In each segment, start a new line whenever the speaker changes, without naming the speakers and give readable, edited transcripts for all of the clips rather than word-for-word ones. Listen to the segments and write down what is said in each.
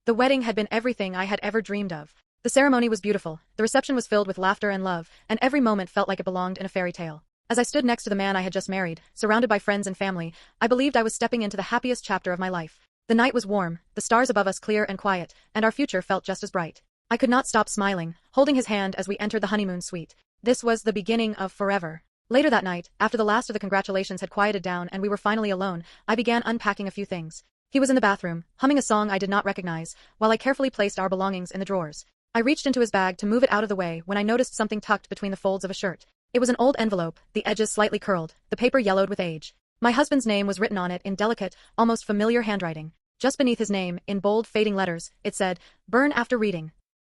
The wedding had been everything I had ever dreamed of. The ceremony was beautiful, the reception was filled with laughter and love, and every moment felt like it belonged in a fairy tale. As I stood next to the man I had just married, surrounded by friends and family, I believed I was stepping into the happiest chapter of my life. The night was warm, the stars above us clear and quiet, and our future felt just as bright. I could not stop smiling, holding his hand as we entered the honeymoon suite. This was the beginning of forever. Later that night, after the last of the congratulations had quieted down and we were finally alone, I began unpacking a few things. He was in the bathroom, humming a song I did not recognize, while I carefully placed our belongings in the drawers. I reached into his bag to move it out of the way when I noticed something tucked between the folds of a shirt. It was an old envelope, the edges slightly curled, the paper yellowed with age. My husband's name was written on it in delicate, almost familiar handwriting. Just beneath his name, in bold, fading letters, it said, "Burn after reading."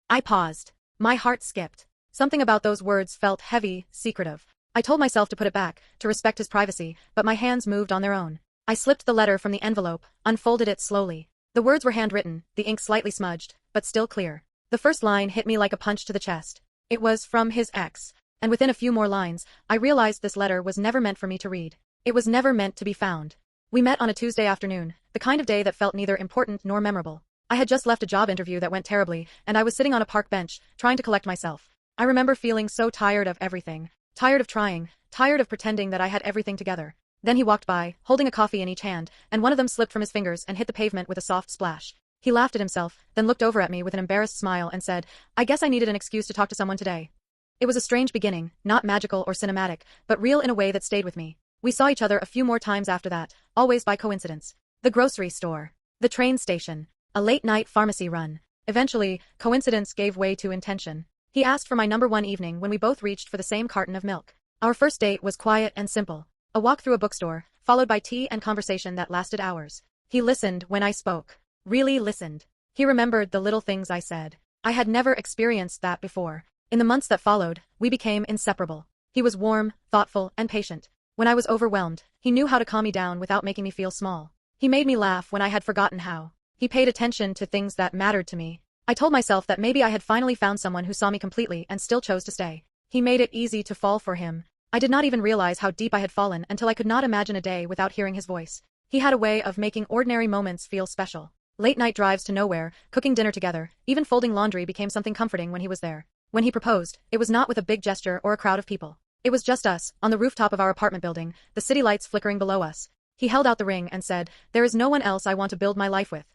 I paused. My heart skipped. Something about those words felt heavy, secretive. I told myself to put it back, to respect his privacy, but my hands moved on their own. I slipped the letter from the envelope, unfolded it slowly. The words were handwritten, the ink slightly smudged, but still clear. The first line hit me like a punch to the chest. It was from his ex, and within a few more lines, I realized this letter was never meant for me to read. It was never meant to be found. We met on a Tuesday afternoon, the kind of day that felt neither important nor memorable. I had just left a job interview that went terribly, and I was sitting on a park bench, trying to collect myself. I remember feeling so tired of everything. Tired of trying, tired of pretending that I had everything together. Then he walked by, holding a coffee in each hand, and one of them slipped from his fingers and hit the pavement with a soft splash. He laughed at himself, then looked over at me with an embarrassed smile and said, "I guess I needed an excuse to talk to someone today." It was a strange beginning, not magical or cinematic, but real in a way that stayed with me. We saw each other a few more times after that, always by coincidence. The grocery store. The train station. A late-night pharmacy run. Eventually, coincidence gave way to intention. He asked for my number one evening when we both reached for the same carton of milk. Our first date was quiet and simple. A walk through a bookstore, followed by tea and conversation that lasted hours. He listened when I spoke. Really listened. He remembered the little things I said. I had never experienced that before. In the months that followed, we became inseparable. He was warm, thoughtful, and patient. When I was overwhelmed, he knew how to calm me down without making me feel small. He made me laugh when I had forgotten how. He paid attention to things that mattered to me. I told myself that maybe I had finally found someone who saw me completely and still chose to stay. He made it easy to fall for him. I did not even realize how deep I had fallen until I could not imagine a day without hearing his voice. He had a way of making ordinary moments feel special. Late-night drives to nowhere, cooking dinner together, even folding laundry became something comforting when he was there. When he proposed, it was not with a big gesture or a crowd of people. It was just us, on the rooftop of our apartment building, the city lights flickering below us. He held out the ring and said, "There is no one else I want to build my life with."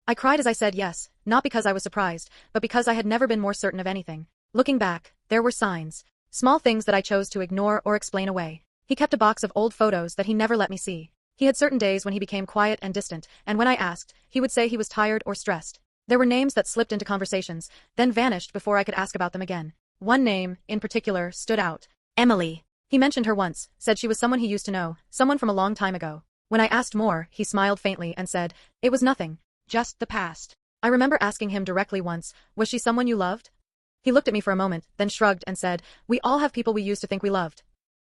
I cried as I said yes, not because I was surprised, but because I had never been more certain of anything. Looking back, there were signs. Small things that I chose to ignore or explain away. He kept a box of old photos that he never let me see. He had certain days when he became quiet and distant, and when I asked, he would say he was tired or stressed. There were names that slipped into conversations, then vanished before I could ask about them again. One name, in particular, stood out. Emily. He mentioned her once, said she was someone he used to know, someone from a long time ago. When I asked more, he smiled faintly and said, "It was nothing. Just the past." I remember asking him directly once, "Was she someone you loved?" He looked at me for a moment, then shrugged and said, "We all have people we used to think we loved."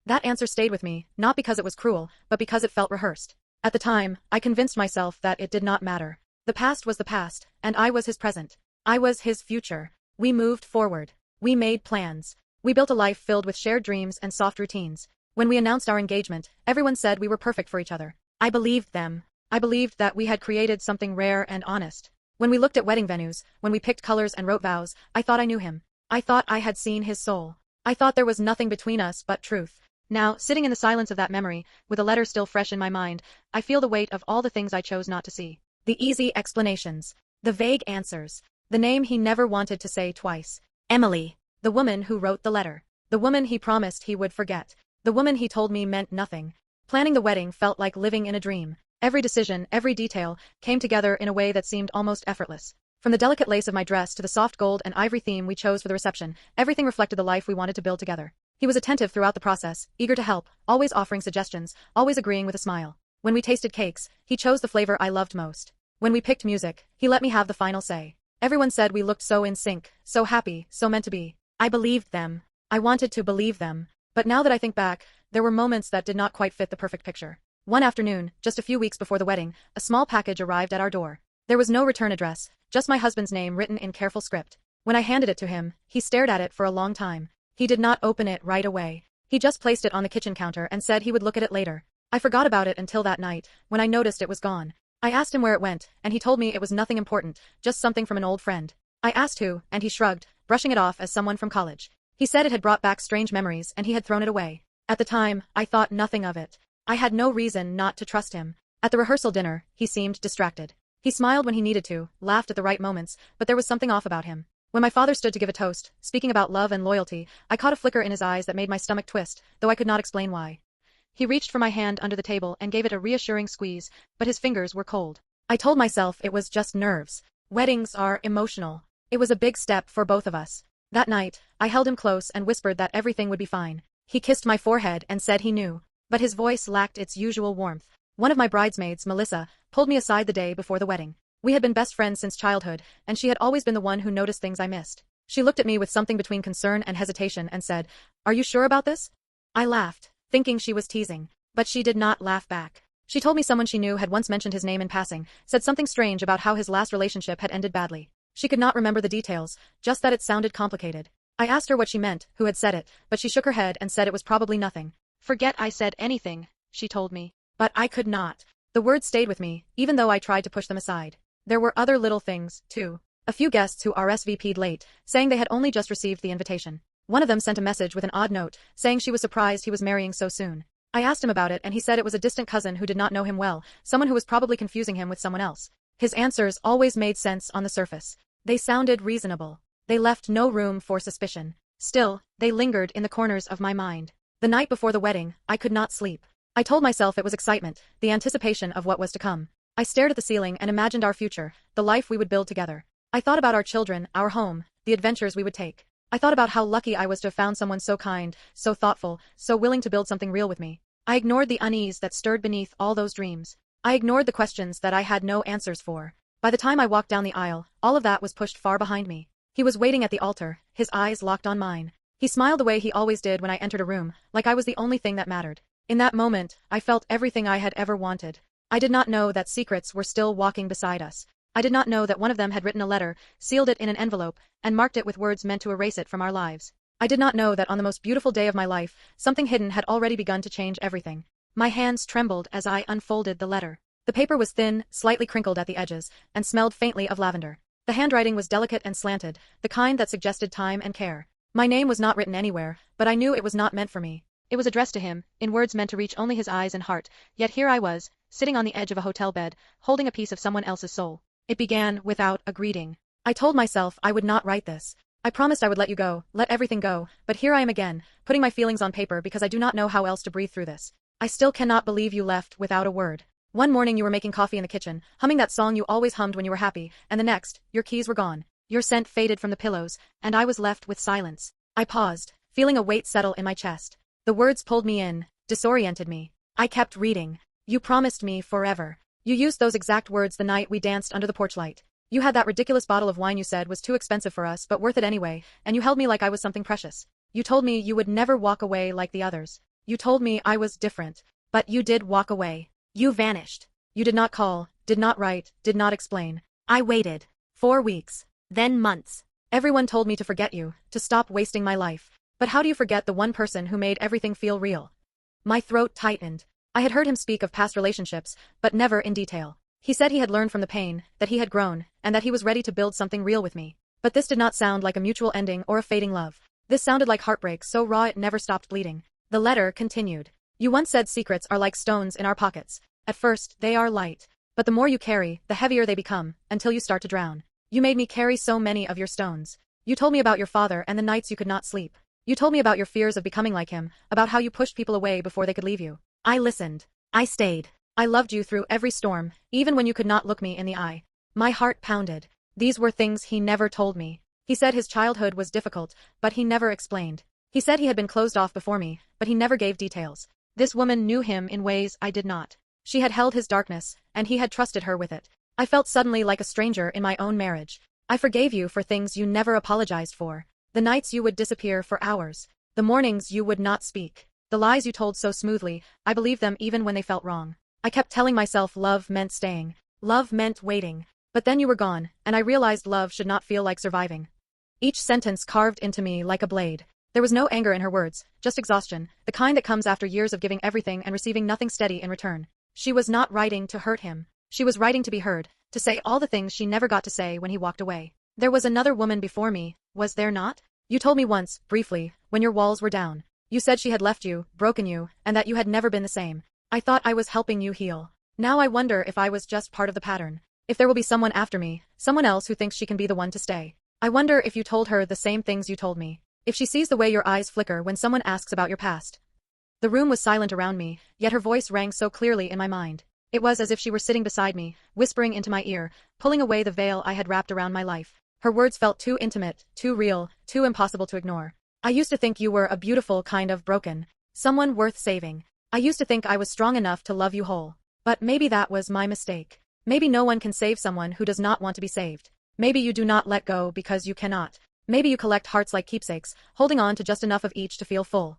That answer stayed with me, not because it was cruel, but because it felt rehearsed. At the time, I convinced myself that it did not matter. The past was the past, and I was his present. I was his future. We moved forward. We made plans. We built a life filled with shared dreams and soft routines. When we announced our engagement, everyone said we were perfect for each other. I believed them. I believed that we had created something rare and honest. When we looked at wedding venues, when we picked colors and wrote vows, I thought I knew him. I thought I had seen his soul. I thought there was nothing between us but truth. Now, sitting in the silence of that memory, with a letter still fresh in my mind, I feel the weight of all the things I chose not to see. The easy explanations. The vague answers. The name he never wanted to say twice. Emily. The woman who wrote the letter. The woman he promised he would forget. The woman he told me meant nothing. Planning the wedding felt like living in a dream. Every decision, every detail, came together in a way that seemed almost effortless. From the delicate lace of my dress to the soft gold and ivory theme we chose for the reception, everything reflected the life we wanted to build together. He was attentive throughout the process, eager to help, always offering suggestions, always agreeing with a smile. When we tasted cakes, he chose the flavor I loved most. When we picked music, he let me have the final say. Everyone said we looked so in sync, so happy, so meant to be. I believed them. I wanted to believe them. But now that I think back, there were moments that did not quite fit the perfect picture. One afternoon, just a few weeks before the wedding, a small package arrived at our door. There was no return address, just my husband's name written in careful script. When I handed it to him, he stared at it for a long time. He did not open it right away. He just placed it on the kitchen counter and said he would look at it later. I forgot about it until that night, when I noticed it was gone. I asked him where it went, and he told me it was nothing important, just something from an old friend. I asked who, and he shrugged, brushing it off as someone from college. He said it had brought back strange memories and he had thrown it away. At the time, I thought nothing of it. I had no reason not to trust him. At the rehearsal dinner, he seemed distracted. He smiled when he needed to, laughed at the right moments, but there was something off about him. When my father stood to give a toast, speaking about love and loyalty, I caught a flicker in his eyes that made my stomach twist, though I could not explain why. He reached for my hand under the table and gave it a reassuring squeeze, but his fingers were cold. I told myself it was just nerves. Weddings are emotional. It was a big step for both of us. That night, I held him close and whispered that everything would be fine. He kissed my forehead and said he knew, but his voice lacked its usual warmth. One of my bridesmaids, Melissa, pulled me aside the day before the wedding. We had been best friends since childhood, and she had always been the one who noticed things I missed. She looked at me with something between concern and hesitation and said, "Are you sure about this?" I laughed, thinking she was teasing, but she did not laugh back. She told me someone she knew had once mentioned his name in passing, said something strange about how his last relationship had ended badly. She could not remember the details, just that it sounded complicated. I asked her what she meant, who had said it, but she shook her head and said it was probably nothing. "Forget I said anything," she told me. But I could not. The words stayed with me, even though I tried to push them aside. There were other little things, too. A few guests who RSVP'd late, saying they had only just received the invitation. One of them sent a message with an odd note, saying she was surprised he was marrying so soon. I asked him about it and he said it was a distant cousin who did not know him well, someone who was probably confusing him with someone else. His answers always made sense on the surface. They sounded reasonable. They left no room for suspicion. Still, they lingered in the corners of my mind. The night before the wedding, I could not sleep. I told myself it was excitement, the anticipation of what was to come. I stared at the ceiling and imagined our future, the life we would build together. I thought about our children, our home, the adventures we would take. I thought about how lucky I was to have found someone so kind, so thoughtful, so willing to build something real with me. I ignored the unease that stirred beneath all those dreams. I ignored the questions that I had no answers for. By the time I walked down the aisle, all of that was pushed far behind me. He was waiting at the altar, his eyes locked on mine. He smiled the way he always did when I entered a room, like I was the only thing that mattered. In that moment, I felt everything I had ever wanted. I did not know that secrets were still walking beside us. I did not know that one of them had written a letter, sealed it in an envelope, and marked it with words meant to erase it from our lives. I did not know that on the most beautiful day of my life, something hidden had already begun to change everything. My hands trembled as I unfolded the letter. The paper was thin, slightly crinkled at the edges, and smelled faintly of lavender. The handwriting was delicate and slanted, the kind that suggested time and care. My name was not written anywhere, but I knew it was not meant for me. It was addressed to him, in words meant to reach only his eyes and heart, yet here I was, sitting on the edge of a hotel bed, holding a piece of someone else's soul. It began without a greeting. I told myself I would not write this. I promised I would let you go, let everything go, but here I am again, putting my feelings on paper because I do not know how else to breathe through this. I still cannot believe you left without a word. One morning you were making coffee in the kitchen, humming that song you always hummed when you were happy, and the next, your keys were gone. Your scent faded from the pillows, and I was left with silence. I paused, feeling a weight settle in my chest. The words pulled me in, disoriented me. I kept reading. You promised me forever. You used those exact words the night we danced under the porch light. You had that ridiculous bottle of wine you said was too expensive for us but worth it anyway, and you held me like I was something precious. You told me you would never walk away like the others. You told me I was different. But you did walk away. You vanished. You did not call, did not write, did not explain. I waited. 4 weeks. Then months. Everyone told me to forget you, to stop wasting my life. But how do you forget the one person who made everything feel real? My throat tightened. I had heard him speak of past relationships, but never in detail. He said he had learned from the pain, that he had grown, and that he was ready to build something real with me. But this did not sound like a mutual ending or a fading love. This sounded like heartbreak so raw it never stopped bleeding. The letter continued. You once said secrets are like stones in our pockets. At first, they are light. But the more you carry, the heavier they become, until you start to drown. You made me carry so many of your stones. You told me about your father and the nights you could not sleep. You told me about your fears of becoming like him, about how you pushed people away before they could leave you. I listened. I stayed. I loved you through every storm, even when you could not look me in the eye. My heart pounded. These were things he never told me. He said his childhood was difficult, but he never explained. He said he had been closed off before me, but he never gave details. This woman knew him in ways I did not. She had held his darkness, and he had trusted her with it. I felt suddenly like a stranger in my own marriage. I forgave you for things you never apologized for. The nights you would disappear for hours. The mornings you would not speak. The lies you told so smoothly, I believed them even when they felt wrong. I kept telling myself love meant staying. Love meant waiting. But then you were gone, and I realized love should not feel like surviving. Each sentence carved into me like a blade. There was no anger in her words, just exhaustion, the kind that comes after years of giving everything and receiving nothing steady in return. She was not writing to hurt him. She was writing to be heard, to say all the things she never got to say when he walked away. There was another woman before me, was there not? You told me once, briefly, when your walls were down. You said she had left you, broken you, and that you had never been the same. I thought I was helping you heal. Now I wonder if I was just part of the pattern. If there will be someone after me, someone else who thinks she can be the one to stay. I wonder if you told her the same things you told me. If she sees the way your eyes flicker when someone asks about your past. The room was silent around me, yet her voice rang so clearly in my mind. It was as if she were sitting beside me, whispering into my ear, pulling away the veil I had wrapped around my life. Her words felt too intimate, too real, too impossible to ignore. I used to think you were a beautiful kind of broken. Someone worth saving. I used to think I was strong enough to love you whole. But maybe that was my mistake. Maybe no one can save someone who does not want to be saved. Maybe you do not let go because you cannot. Maybe you collect hearts like keepsakes, holding on to just enough of each to feel full.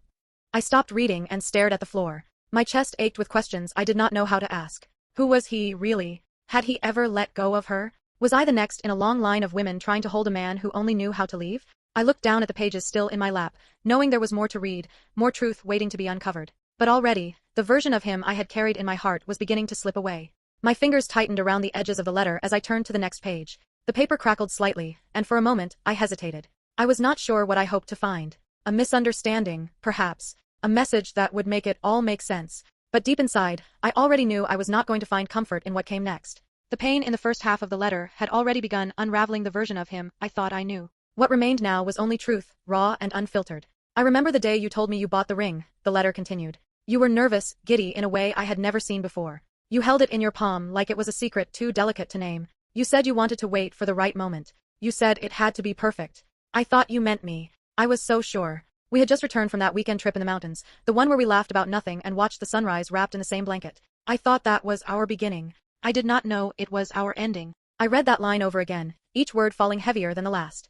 I stopped reading and stared at the floor. My chest ached with questions I did not know how to ask. Who was he, really? Had he ever let go of her? Was I the next in a long line of women trying to hold a man who only knew how to leave? I looked down at the pages still in my lap, knowing there was more to read, more truth waiting to be uncovered. But already, the version of him I had carried in my heart was beginning to slip away. My fingers tightened around the edges of the letter as I turned to the next page. The paper crackled slightly, and for a moment, I hesitated. I was not sure what I hoped to find. A misunderstanding, perhaps. A message that would make it all make sense. But deep inside, I already knew I was not going to find comfort in what came next. The pain in the first half of the letter had already begun unraveling the version of him I thought I knew. What remained now was only truth, raw and unfiltered. I remember the day you told me you bought the ring, the letter continued. You were nervous, giddy in a way I had never seen before. You held it in your palm like it was a secret too delicate to name. You said you wanted to wait for the right moment. You said it had to be perfect. I thought you meant me. I was so sure. We had just returned from that weekend trip in the mountains, the one where we laughed about nothing and watched the sunrise wrapped in the same blanket. I thought that was our beginning. I did not know it was our ending. I read that line over again, each word falling heavier than the last.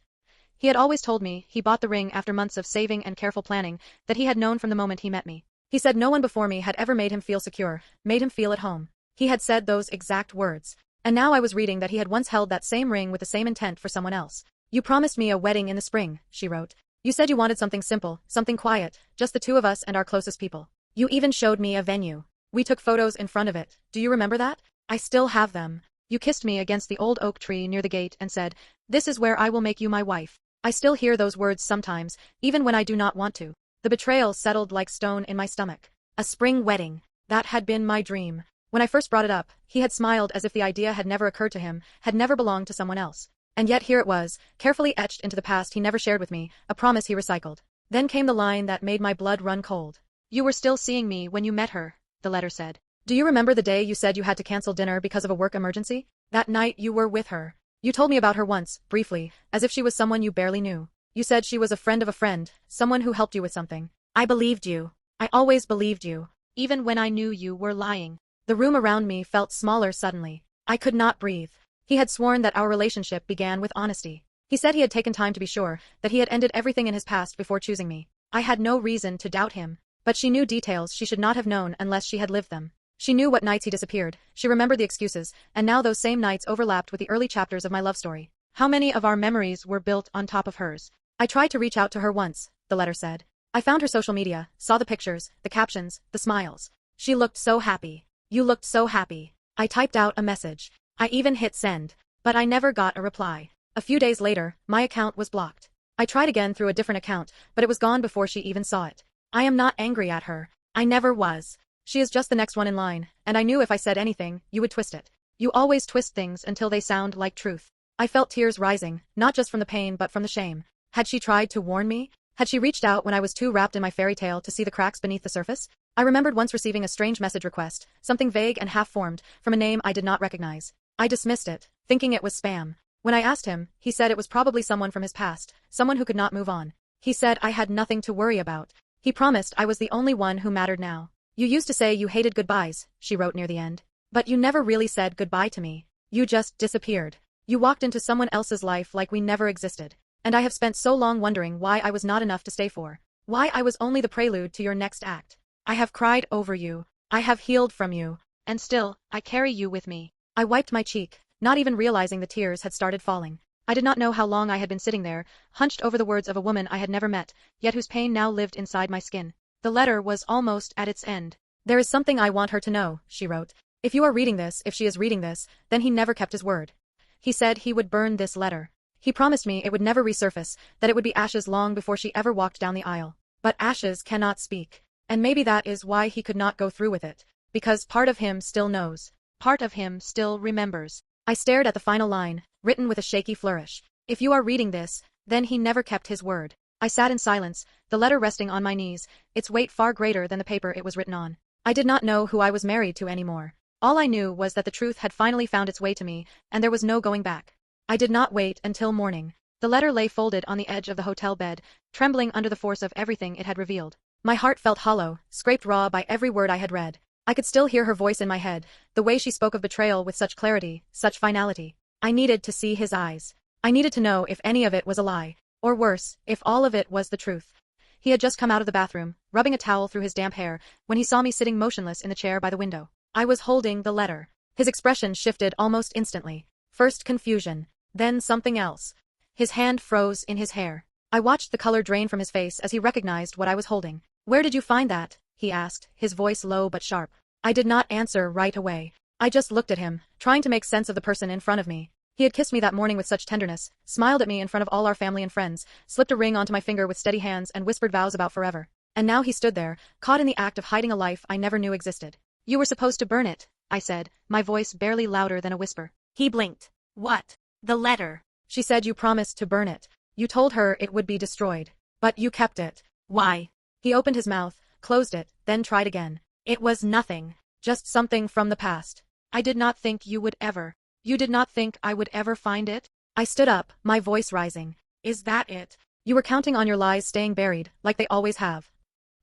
He had always told me he bought the ring after months of saving and careful planning that he had known from the moment he met me. He said no one before me had ever made him feel secure, made him feel at home. He had said those exact words. And now I was reading that he had once held that same ring with the same intent for someone else. You promised me a wedding in the spring, she wrote. You said you wanted something simple, something quiet, just the two of us and our closest people. You even showed me a venue. We took photos in front of it. Do you remember that? I still have them. You kissed me against the old oak tree near the gate and said, "This is where I will make you my wife." I still hear those words sometimes, even when I do not want to. The betrayal settled like stone in my stomach. A spring wedding. That had been my dream. When I first brought it up, he had smiled as if the idea had never occurred to him, had never belonged to someone else. And yet here it was, carefully etched into the past he never shared with me, a promise he recycled. Then came the line that made my blood run cold. You were still seeing me when you met her, the letter said. Do you remember the day you said you had to cancel dinner because of a work emergency? That night you were with her. You told me about her once, briefly, as if she was someone you barely knew. You said she was a friend of a friend, someone who helped you with something. I believed you. I always believed you. Even when I knew you were lying. The room around me felt smaller suddenly. I could not breathe. He had sworn that our relationship began with honesty. He said he had taken time to be sure, that he had ended everything in his past before choosing me. I had no reason to doubt him. But she knew details she should not have known unless she had lived them. She knew what nights he disappeared, she remembered the excuses, and now those same nights overlapped with the early chapters of my love story. How many of our memories were built on top of hers? I tried to reach out to her once, the letter said. I found her social media, saw the pictures, the captions, the smiles. She looked so happy. You looked so happy. I typed out a message. I even hit send. But I never got a reply. A few days later, my account was blocked. I tried again through a different account, but it was gone before she even saw it. I am not angry at her. I never was. She is just the next one in line, and I knew if I said anything, you would twist it. You always twist things until they sound like truth. I felt tears rising, not just from the pain but from the shame. Had she tried to warn me? Had she reached out when I was too wrapped in my fairy tale to see the cracks beneath the surface? I remembered once receiving a strange message request, something vague and half-formed, from a name I did not recognize. I dismissed it, thinking it was spam. When I asked him, he said it was probably someone from his past, someone who could not move on. He said I had nothing to worry about. He promised I was the only one who mattered now. You used to say you hated goodbyes, she wrote near the end. But you never really said goodbye to me. You just disappeared. You walked into someone else's life like we never existed. And I have spent so long wondering why I was not enough to stay for. Why I was only the prelude to your next act. I have cried over you. I have healed from you. And still, I carry you with me. I wiped my cheek, not even realizing the tears had started falling. I did not know how long I had been sitting there, hunched over the words of a woman I had never met, yet whose pain now lived inside my skin. The letter was almost at its end. There is something I want her to know, she wrote. If you are reading this, if she is reading this, then he never kept his word. He said he would burn this letter. He promised me it would never resurface, that it would be ashes long before she ever walked down the aisle. But ashes cannot speak. And maybe that is why he could not go through with it. Because part of him still knows. Part of him still remembers. I stared at the final line, written with a shaky flourish. If you are reading this, then he never kept his word. I sat in silence, the letter resting on my knees, its weight far greater than the paper it was written on. I did not know who I was married to anymore. All I knew was that the truth had finally found its way to me, and there was no going back. I did not wait until morning. The letter lay folded on the edge of the hotel bed, trembling under the force of everything it had revealed. My heart felt hollow, scraped raw by every word I had read. I could still hear her voice in my head, the way she spoke of betrayal with such clarity, such finality. I needed to see his eyes. I needed to know if any of it was a lie, or worse, if all of it was the truth. He had just come out of the bathroom, rubbing a towel through his damp hair, when he saw me sitting motionless in the chair by the window. I was holding the letter. His expression shifted almost instantly. First confusion, then something else. His hand froze in his hair. I watched the color drain from his face as he recognized what I was holding. "Where did you find that?" he asked, his voice low but sharp. I did not answer right away. I just looked at him, trying to make sense of the person in front of me. He had kissed me that morning with such tenderness, smiled at me in front of all our family and friends, slipped a ring onto my finger with steady hands and whispered vows about forever. And now he stood there, caught in the act of hiding a life I never knew existed. "You were supposed to burn it," I said, my voice barely louder than a whisper. He blinked. "What? The letter?" "She said you promised to burn it. You told her it would be destroyed. But you kept it. Why?" He opened his mouth, closed it, then tried again. "It was nothing. Just something from the past. I did not think you would ever. You did not think I would ever find it?" I stood up, my voice rising. "Is that it? You were counting on your lies staying buried, like they always have."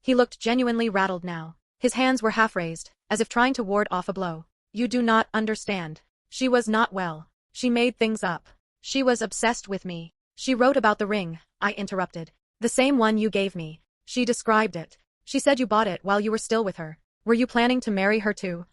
He looked genuinely rattled now. His hands were half raised, as if trying to ward off a blow. "You do not understand. She was not well. She made things up. She was obsessed with me. She wrote about the ring," I interrupted. "The same one you gave me. She described it. She said you bought it while you were still with her. Were you planning to marry her too?"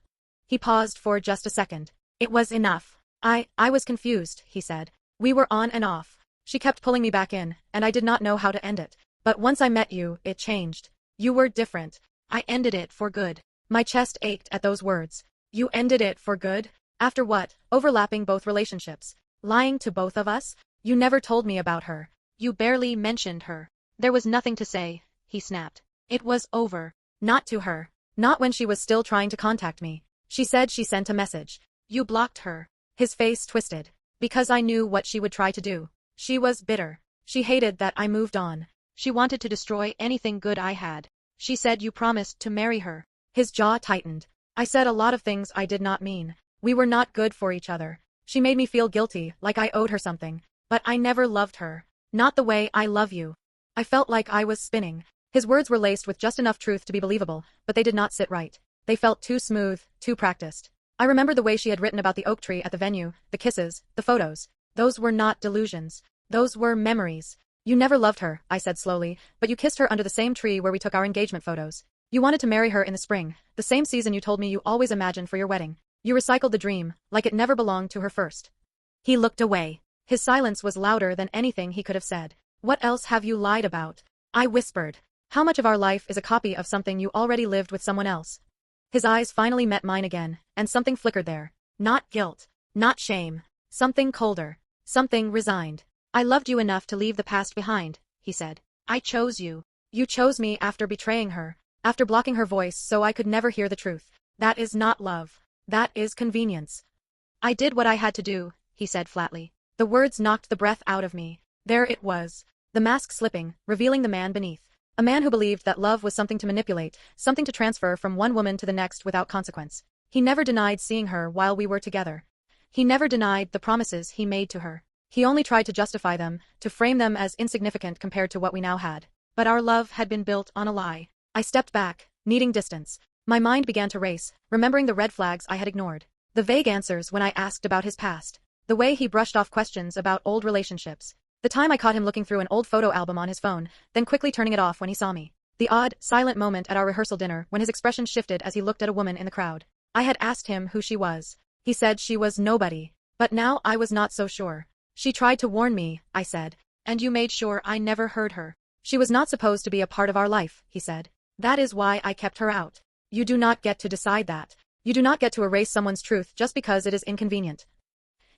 He paused for just a second. "It was enough. I was confused," he said. "We were on and off. She kept pulling me back in, and I did not know how to end it. But once I met you, it changed. You were different. I ended it for good." My chest ached at those words. "You ended it for good? After what? Overlapping both relationships? Lying to both of us? You never told me about her. You barely mentioned her." "There was nothing to say," he snapped. "It was over. Not to her. Not when she was still trying to contact me. She said she sent a message. You blocked her." His face twisted. "Because I knew what she would try to do. She was bitter. She hated that I moved on. She wanted to destroy anything good I had. She said you promised to marry her." His jaw tightened. "I said a lot of things I did not mean. We were not good for each other. She made me feel guilty, like I owed her something. But I never loved her. Not the way I love you." I felt like I was spinning. His words were laced with just enough truth to be believable, but they did not sit right. They felt too smooth, too practiced. I remembered the way she had written about the oak tree at the venue, the kisses, the photos. Those were not delusions. Those were memories. "You never loved her," I said slowly, "but you kissed her under the same tree where we took our engagement photos. You wanted to marry her in the spring, the same season you told me you always imagined for your wedding. You recycled the dream, like it never belonged to her first." He looked away. His silence was louder than anything he could have said. "What else have you lied about?" I whispered. "How much of our life is a copy of something you already lived with someone else?" His eyes finally met mine again, and something flickered there. Not guilt. Not shame. Something colder. Something resigned. "I loved you enough to leave the past behind," he said. "I chose you. You chose me after betraying her, after blocking her voice so I could never hear the truth. That is not love. That is convenience." "I did what I had to do," he said flatly. The words knocked the breath out of me. There it was. The mask slipping, revealing the man beneath. A man who believed that love was something to manipulate, something to transfer from one woman to the next without consequence. He never denied seeing her while we were together. He never denied the promises he made to her. He only tried to justify them, to frame them as insignificant compared to what we now had. But our love had been built on a lie. I stepped back, needing distance. My mind began to race, remembering the red flags I had ignored. The vague answers when I asked about his past. The way he brushed off questions about old relationships. The time I caught him looking through an old photo album on his phone, then quickly turning it off when he saw me. The odd, silent moment at our rehearsal dinner when his expression shifted as he looked at a woman in the crowd. I had asked him who she was. He said she was nobody. But now I was not so sure. "She tried to warn me," I said. "And you made sure I never heard her." "She was not supposed to be a part of our life," he said. "That is why I kept her out. You do not get to decide that. You do not get to erase someone's truth just because it is inconvenient.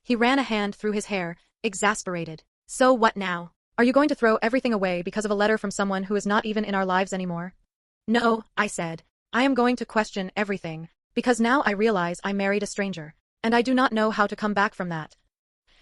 He ran a hand through his hair, exasperated. So what now? Are you going to throw everything away because of a letter from someone who is not even in our lives anymore? No, I said. I am going to question everything, because now I realize I married a stranger, and I do not know how to come back from that.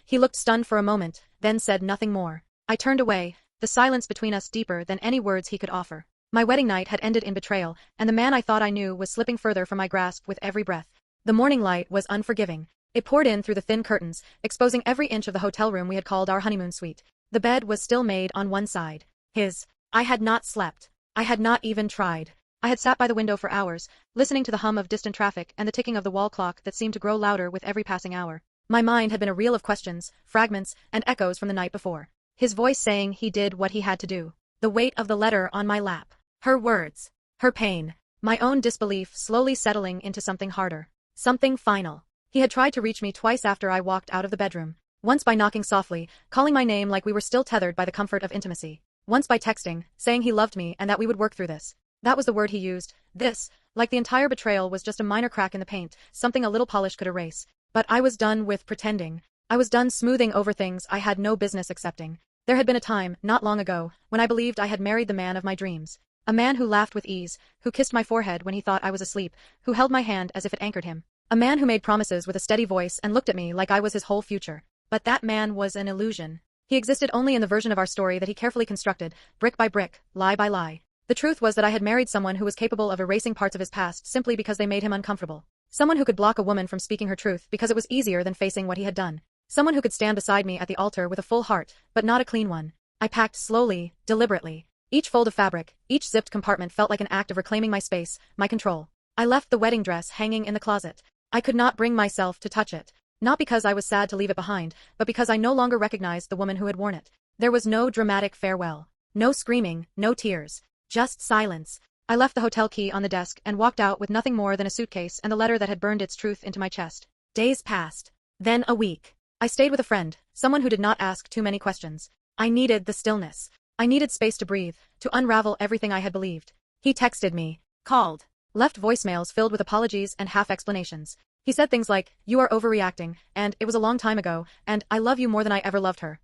He looked stunned for a moment, then said nothing more. I turned away, the silence between us deeper than any words he could offer. My wedding night had ended in betrayal, and the man I thought I knew was slipping further from my grasp with every breath. The morning light was unforgiving. It poured in through the thin curtains, exposing every inch of the hotel room we had called our honeymoon suite. The bed was still made on one side. His. I had not slept. I had not even tried. I had sat by the window for hours, listening to the hum of distant traffic and the ticking of the wall clock that seemed to grow louder with every passing hour. My mind had been a reel of questions, fragments, and echoes from the night before. His voice saying he did what he had to do. The weight of the letter on my lap. Her words. Her pain. My own disbelief slowly settling into something harder. Something final. He had tried to reach me twice after I walked out of the bedroom. Once by knocking softly, calling my name like we were still tethered by the comfort of intimacy. Once by texting, saying he loved me and that we would work through this. That was the word he used. This, like the entire betrayal, was just a minor crack in the paint, something a little polish could erase. But I was done with pretending. I was done smoothing over things I had no business accepting. There had been a time, not long ago, when I believed I had married the man of my dreams. A man who laughed with ease, who kissed my forehead when he thought I was asleep, who held my hand as if it anchored him. A man who made promises with a steady voice and looked at me like I was his whole future. But that man was an illusion. He existed only in the version of our story that he carefully constructed, brick by brick, lie by lie. The truth was that I had married someone who was capable of erasing parts of his past simply because they made him uncomfortable. Someone who could block a woman from speaking her truth because it was easier than facing what he had done. Someone who could stand beside me at the altar with a full heart, but not a clean one. I packed slowly, deliberately. Each fold of fabric, each zipped compartment felt like an act of reclaiming my space, my control. I left the wedding dress hanging in the closet. I could not bring myself to touch it. Not because I was sad to leave it behind, but because I no longer recognized the woman who had worn it. There was no dramatic farewell. No screaming, no tears. Just silence. I left the hotel key on the desk and walked out with nothing more than a suitcase and the letter that had burned its truth into my chest. Days passed. Then a week. I stayed with a friend, someone who did not ask too many questions. I needed the stillness. I needed space to breathe, to unravel everything I had believed. He texted me, called, left voicemails filled with apologies and half-explanations. He said things like, "You are overreacting," and "It was a long time ago," and "I love you more than I ever loved her."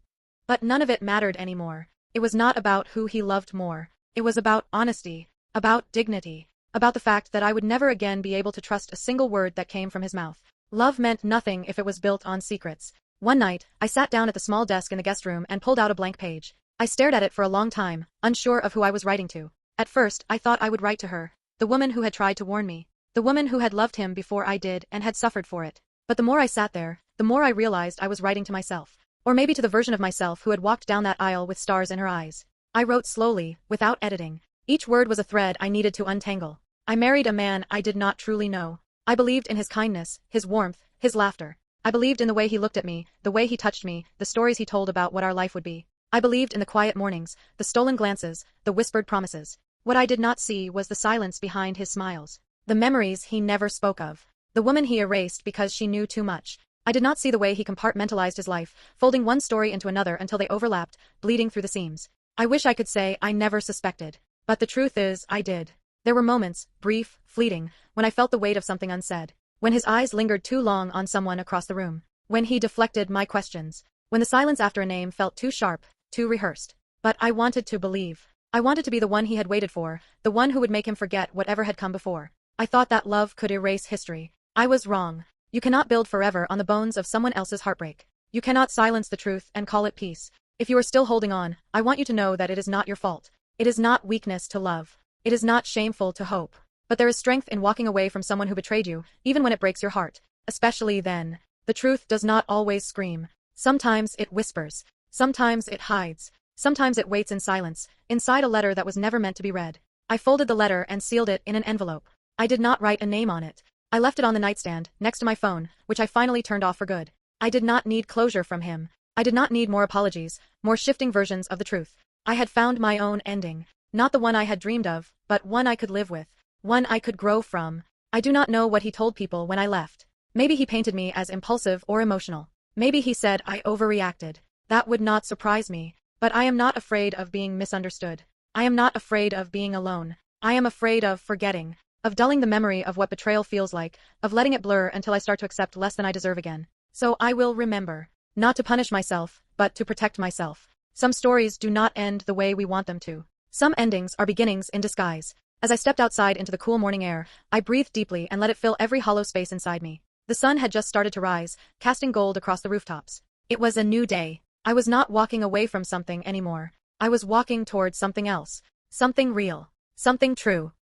But none of it mattered anymore. It was not about who he loved more. It was about honesty, about dignity, about the fact that I would never again be able to trust a single word that came from his mouth. Love meant nothing if it was built on secrets. One night, I sat down at the small desk in the guest room and pulled out a blank page. I stared at it for a long time, unsure of who I was writing to. At first, I thought I would write to her, the woman who had tried to warn me, the woman who had loved him before I did and had suffered for it. But the more I sat there, the more I realized I was writing to myself. Or maybe to the version of myself who had walked down that aisle with stars in her eyes. I wrote slowly, without editing. Each word was a thread I needed to untangle. I married a man I did not truly know. I believed in his kindness, his warmth, his laughter. I believed in the way he looked at me, the way he touched me, the stories he told about what our life would be. I believed in the quiet mornings, the stolen glances, the whispered promises. What I did not see was the silence behind his smiles. The memories he never spoke of. The woman he erased because she knew too much. I did not see the way he compartmentalized his life, folding one story into another until they overlapped, bleeding through the seams. I wish I could say I never suspected. But the truth is, I did. There were moments, brief, fleeting, when I felt the weight of something unsaid. When his eyes lingered too long on someone across the room. When he deflected my questions. When the silence after a name felt too sharp, too rehearsed. But I wanted to believe. I wanted to be the one he had waited for, the one who would make him forget whatever had come before. I thought that love could erase history. I was wrong. You cannot build forever on the bones of someone else's heartbreak. You cannot silence the truth and call it peace. If you are still holding on, I want you to know that it is not your fault. It is not weakness to love. It is not shameful to hope. But there is strength in walking away from someone who betrayed you, even when it breaks your heart. Especially then. The truth does not always scream. Sometimes it whispers. Sometimes it hides. Sometimes it waits in silence, inside a letter that was never meant to be read. I folded the letter and sealed it in an envelope. I did not write a name on it. I left it on the nightstand, next to my phone, which I finally turned off for good. I did not need closure from him. I did not need more apologies, more shifting versions of the truth. I had found my own ending. Not the one I had dreamed of, but one I could live with. One I could grow from. I do not know what he told people when I left. Maybe he painted me as impulsive or emotional. Maybe he said I overreacted. That would not surprise me. But I am not afraid of being misunderstood. I am not afraid of being alone. I am afraid of forgetting. of dulling the memory of what betrayal feels like, of letting it blur until I start to accept less than I deserve again. So I will remember. Not to punish myself, but to protect myself. Some stories do not end the way we want them to. Some endings are beginnings in disguise. As I stepped outside into the cool morning air, I breathed deeply and let it fill every hollow space inside me. The sun had just started to rise, casting gold across the rooftops. It was a new day. I was not walking away from something anymore. I was walking towards something else. Something real. Something true.